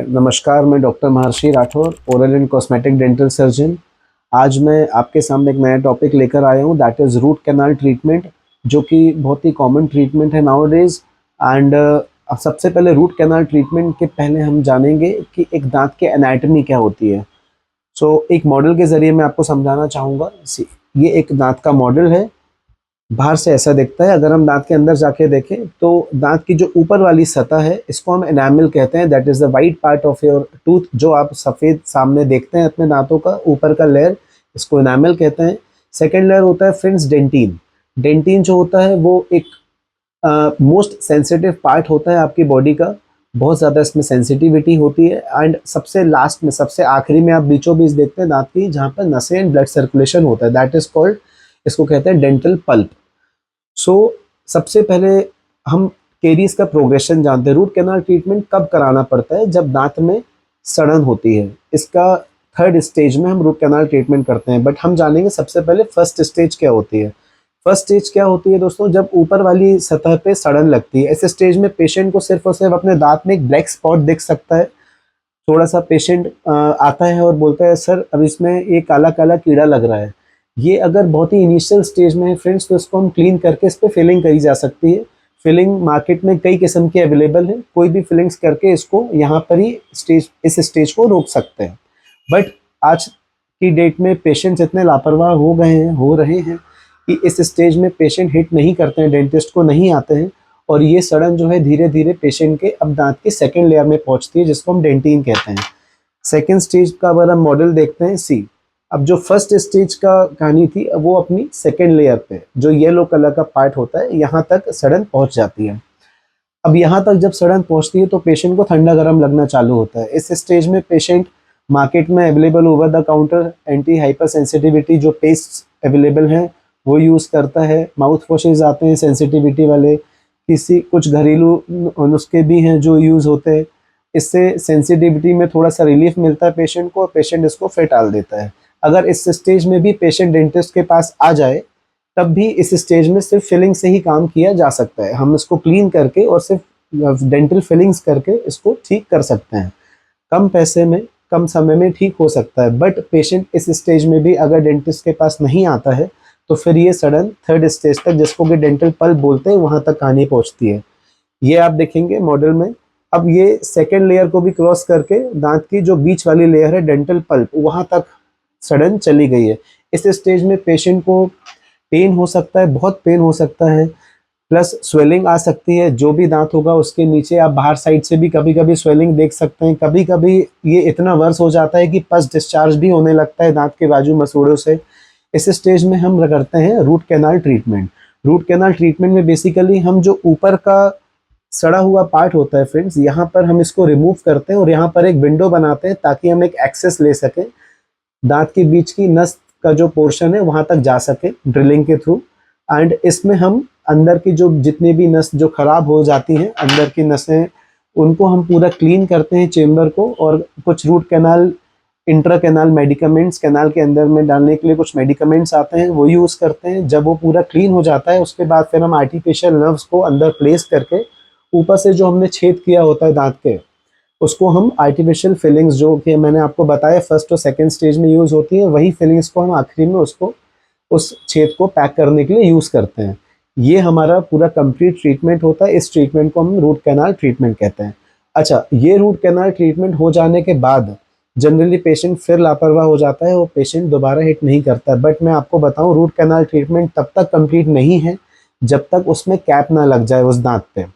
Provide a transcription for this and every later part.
नमस्कार, मैं doctor Maharshi Rathore, oral and cosmetic dental surgeon. आज मैं आपके सामने एक नया टॉपिक लेकर आया हूँ, that is root canal treatment, जो कि बहुत ही कॉमन ट्रीटमेंट है नाउ डेज। एंड सबसे पहले रूट कैनाल ट्रीटमेंट के पहले हम जानेंगे कि एक दांत की एनाटॉमी क्या होती है। एक मॉडल के ज़रिए मैं आपको समझाना चाहूँगा। ये एक दांत का मॉडल है, बाहर से ऐसा दिखता है। अगर हम दांत के अंदर जाके देखें तो दांत की जो ऊपर वाली सतह है, इसको हम एनामल कहते हैं। That is the white part of your tooth, जो आप सफ़ेद सामने देखते हैं अपने दांतों का ऊपर का लेयर, इसको एनामल कहते हैं। सेकेंड लेयर होता है फ्रेंड्स डेंटिन। डेंटिन जो होता है वो एक मोस्ट सेंसिटिव पार्ट होता है आपकी बॉडी का, बहुत ज़्यादा इसमें सेंसिटिविटी होती है। एंड सबसे लास्ट में, सबसे आखिरी में आप बीचों बीच देखते हैं दांत की, जहाँ पर नसें एंड ब्लड सर्कुलेशन होता है, दैट इज़ कॉल्ड, इसको कहते हैं डेंटल पल्प। सबसे पहले हम केरीज का प्रोग्रेशन जानते हैं। रूट कैनाल ट्रीटमेंट कब कराना पड़ता है? जब दांत में सड़न होती है। इसका थर्ड स्टेज में हम रूट कैनाल ट्रीटमेंट करते हैं। बट हम जानेंगे सबसे पहले फर्स्ट स्टेज क्या होती है। फर्स्ट स्टेज क्या होती है दोस्तों? जब ऊपर वाली सतह पे सड़न लगती है। इस स्टेज में पेशेंट को सिर्फ और सिर्फ अपने दांत में एक ब्लैक स्पॉट दिख सकता है। थोड़ा सा पेशेंट आता है और बोलता है, सर अब इसमें ये काला काला कीड़ा लग रहा है। ये अगर बहुत ही इनिशियल स्टेज में है फ्रेंड्स, तो इसको हम क्लीन करके इस पर फिलिंग करी जा सकती है। फिलिंग मार्केट में कई किस्म की अवेलेबल है, कोई भी फिलिंग्स करके इसको यहाँ पर ही इस स्टेज को रोक सकते हैं। बट आज की डेट में पेशेंट्स इतने लापरवाह हो रहे हैं कि इस स्टेज में पेशेंट हिट नहीं करते हैं, डेंटिस्ट को नहीं आते हैं, और ये सड़न जो है धीरे धीरे पेशेंट के अब दांत की सेकेंड लेयर में पहुंचती है, जिसको हम डेंटिन कहते हैं। सेकेंड स्टेज का अगर हम मॉडल देखते हैं, सी, अब जो फर्स्ट स्टेज का कहानी थी, अब वो अपनी सेकेंड लेयर पे जो येलो कलर का पार्ट होता है, यहाँ तक सड़न पहुंच जाती है। अब यहाँ तक जब सड़न पहुंचती है तो पेशेंट को ठंडा गर्म लगना चालू होता है। इस स्टेज में पेशेंट मार्केट में available over the counter anti hyper sensitivity जो पेस्ट अवेलेबल हैं वो यूज़ करता है। माउथ वॉशेज आते हैं सेंसिटिविटी वाले, कुछ घरेलू नुस्खे भी हैं जो यूज़ होते हैं। इससे सेंसिटिविटी में थोड़ा सा रिलीफ मिलता है पेशेंट को, और पेशेंट इसको फिर टाल देता है। अगर इस स्टेज में भी पेशेंट डेंटिस्ट के पास आ जाए, तब भी इस स्टेज में सिर्फ फिलिंग से ही काम किया जा सकता है। हम इसको क्लीन करके और सिर्फ डेंटल फिलिंग्स करके इसको ठीक कर सकते हैं। कम पैसे में, कम समय में ठीक हो सकता है। बट पेशेंट इस स्टेज में भी अगर डेंटिस्ट के पास नहीं आता है, तो फिर ये सडन थर्ड स्टेज तक, जिसको कि डेंटल पल्प बोलते हैं, वहां तक कहानी पहुंचती है। ये आप देखेंगे मॉडल में। अब ये सेकेंड लेयर को भी क्रॉस करके दांत की जो बीच वाली लेयर है डेंटल पल्प, वहां तक सडन चली गई है। इस स्टेज में पेशेंट को पेन हो सकता है, बहुत पेन हो सकता है, प्लस स्वेलिंग आ सकती है। जो भी दांत होगा उसके नीचे आप बाहर साइड से भी कभी कभी स्वेलिंग देख सकते हैं। कभी कभी ये इतना वर्स हो जाता है कि पस डिस्चार्ज भी होने लगता है दांत के बाजू मसूड़ों से। इस स्टेज में हम करते हैं root canal treatment. Root canal treatment में बेसिकली हम जो ऊपर का सड़ा हुआ पार्ट होता है फ्रेंड्स, यहाँ पर हम इसको रिमूव करते हैं और यहाँ पर एक विंडो बनाते हैं ताकि हम एक एक्सेस ले सकें, दांत के बीच की नस का जो पोर्शन है वहां तक जा सके ड्रिलिंग के थ्रू। एंड इसमें हम अंदर की जो जितनी भी नस जो खराब हो जाती हैं, अंदर की नसें, उनको हम पूरा क्लीन करते हैं चेम्बर को। और कुछ root canal intra canal medicaments, canal के अंदर में डालने के लिए कुछ मेडिकामेंट्स आते हैं, वो यूज़ करते हैं। जब वो पूरा क्लीन हो जाता है, उसके बाद फिर हम आर्टिफिशियल नर्व्स को अंदर प्लेस करके ऊपर से जो हमने छेद किया होता है दांत के, उसको हम आर्टिफिशियल फिलिंग्स, जो कि मैंने आपको बताया फर्स्ट और सेकंड स्टेज में यूज़ होती है, वही फिलिंग्स को हम आखिरी में उसको, उस छेद को पैक करने के लिए यूज़ करते हैं। ये हमारा पूरा कंप्लीट ट्रीटमेंट होता है। इस ट्रीटमेंट को हम रूट कैनाल ट्रीटमेंट कहते हैं। अच्छा, ये रूट कैनाल ट्रीटमेंट हो जाने के बाद जनरली पेशेंट फिर लापरवाह हो जाता है, वो पेशेंट दोबारा हिट नहीं करता। बट मैं आपको बताऊं, रूट कैनाल ट्रीटमेंट तब तक कंप्लीट नहीं है जब तक उसमें कैप ना लग जाए उस दांत पे,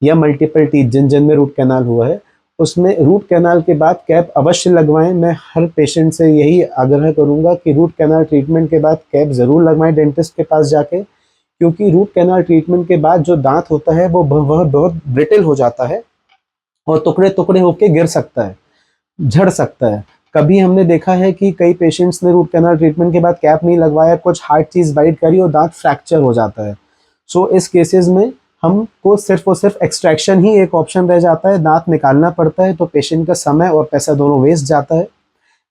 या मल्टीपल टीथ जिन जिन में रूट कैनाल हुआ है उसमें रूट कैनाल के बाद कैप अवश्य लगवाएं। मैं हर पेशेंट से यही आग्रह करूंगा कि रूट कैनाल ट्रीटमेंट के बाद कैप ज़रूर लगवाएं डेंटिस्ट के पास जाके, क्योंकि रूट कैनाल ट्रीटमेंट के बाद जो दांत होता है वो बहुत ब्रिटल हो जाता है और टुकड़े टुकड़े होकर गिर सकता है, झड़ सकता है। कभी हमने देखा है कि कई पेशेंट्स ने रूट कैनाल ट्रीटमेंट के बाद कैप नहीं लगवाया, कुछ हार्ड चीज़ बाइट करी और दांत फ्रैक्चर हो जाता है। इस केसेस में हमको सिर्फ और सिर्फ एक्सट्रैक्शन ही एक ऑप्शन रह जाता है, दांत निकालना पड़ता है, तो पेशेंट का समय और पैसा दोनों वेस्ट जाता है।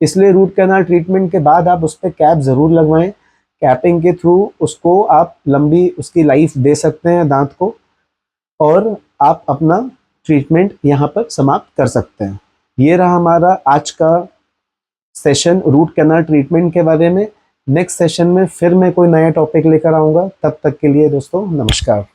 इसलिए रूट कैनाल ट्रीटमेंट के बाद आप उस पर कैप ज़रूर लगवाएं। कैपिंग के थ्रू उसको आप लंबी उसकी लाइफ दे सकते हैं दांत को, और आप अपना ट्रीटमेंट यहाँ पर समाप्त कर सकते हैं। ये रहा हमारा आज का सेशन रूट कैनाल ट्रीटमेंट के बारे में। नेक्स्ट सेशन में फिर मैं कोई नया टॉपिक लेकर आऊँगा। तब तक के लिए दोस्तों नमस्कार।